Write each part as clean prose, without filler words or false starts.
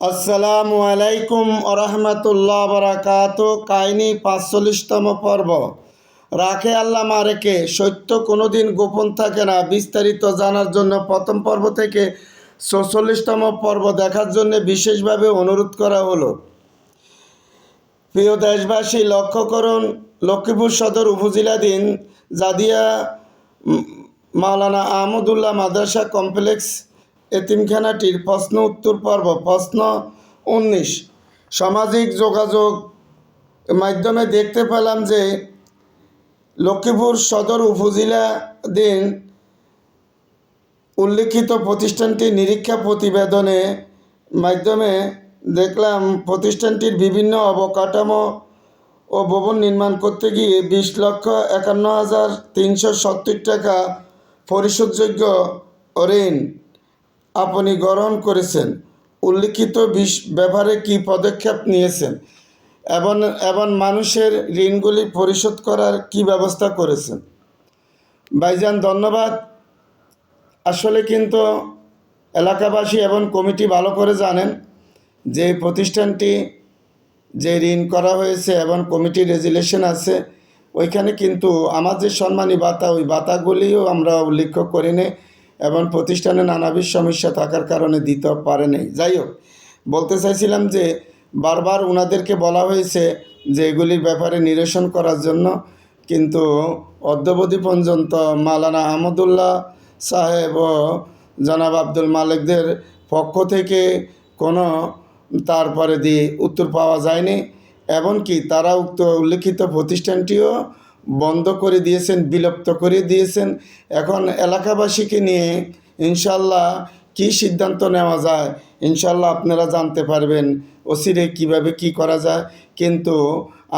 আসসালামু আলাইকুম আরহামাতুল্লাহ বারাকাত। কাহিনী ৪৫তম পর্ব। রাখে আল্লাহ মারেকে, সত্য কোনোদিন গোপন থাকে না। বিস্তারিত জানার জন্য প্রথম পর্ব থেকে ৪৬তম পর্ব দেখার জন্য বিশেষভাবে অনুরোধ করা হলো। প্রিয় দেশবাসী, লক্ষ্য করুন, লক্ষ্মীপুর সদর উপজেলাধীন জাদিয়া মাওলানা আহমদুল্লাহ মাদ্রাসা কমপ্লেক্স এতিমখানাটির প্রশ্ন উত্তর পর্ব। প্রশ্ন ১৯। সামাজিক যোগাযোগ মাধ্যমে দেখতে পেলাম যে লক্ষ্মীপুর সদর উপজেলাধীন উল্লিখিত প্রতিষ্ঠানটি নিরীক্ষা প্রতিবেদনে মাধ্যমে দেখলাম প্রতিষ্ঠানটির বিভিন্ন অবকাঠামো ও ভবন নির্মাণ করতে গিয়ে ২০,৫১,৩৭০ টাকা পরিশোধযোগ্য ঋণ আপনি গ্রহণ করেছেন। উল্লিখিত ব্যাপারে কি পদক্ষেপ নিয়েছেন এবং মানুষের ঋণগুলি পরিশোধ করার কি ব্যবস্থা করেছেন? ভাইজান ধন্যবাদ। আসলে কিন্তু এলাকাবাসী এবং কমিটি ভালো করে জানেন যে প্রতিষ্ঠানটি যে ঋণ করা হয়েছে এবং কমিটির রেজুলেশন আছে, ওইখানে কিন্তু আমার যে সম্মানী ভাতা, ওই ভাতাগুলিও আমরা উল্লেখ করিনি এবং প্রতিষ্ঠানে নানাবিধ সমস্যা থাকার কারণে দিতে পারে নাই। যাই হোক, বলতে চাইছিলাম যে বারবার ওনাদেরকে বলা হয়েছে যে এগুলির ব্যাপারে নিরসন করার জন্য, কিন্তু অদ্যাবধি পর্যন্ত মাওলানা আহমদুল্লাহ সাহেব ও জনাব আব্দুল মালিকদের পক্ষ থেকে কোনো তারপরে দিয়ে উত্তর পাওয়া যায়নি। এমনকি তারা উল্লিখিত প্রতিষ্ঠানটিও বন্ধ করে দিয়েছেন, বিলুপ্ত করে দিয়েছেন। এখন এলাকাবাসীকে নিয়ে ইনশাল্লাহ কি সিদ্ধান্ত নেওয়া যায় ইনশাল্লাহ আপনারা জানতে পারবেন অচিরে কীভাবে কি করা যায়। কিন্তু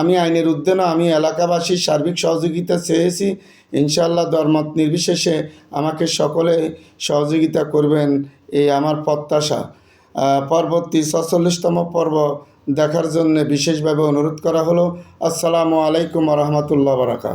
আমি আইনের ঊর্ধ্বে না, আমি এলাকাবাসীর সার্বিক সহযোগিতা চেয়েছি। ইনশাল্লাহ ধর্মত নির্বিশেষে আমাকে সকলে সহযোগিতা করবেন, এই আমার প্রত্যাশা। পরবর্তী ৪৬তম পর্ব দেখার জন্য বিশেষভাবে অনুরোধ করা হলো। আসসালামু আলাইকুম রহমতুল্লাহ বারাকাতুহু।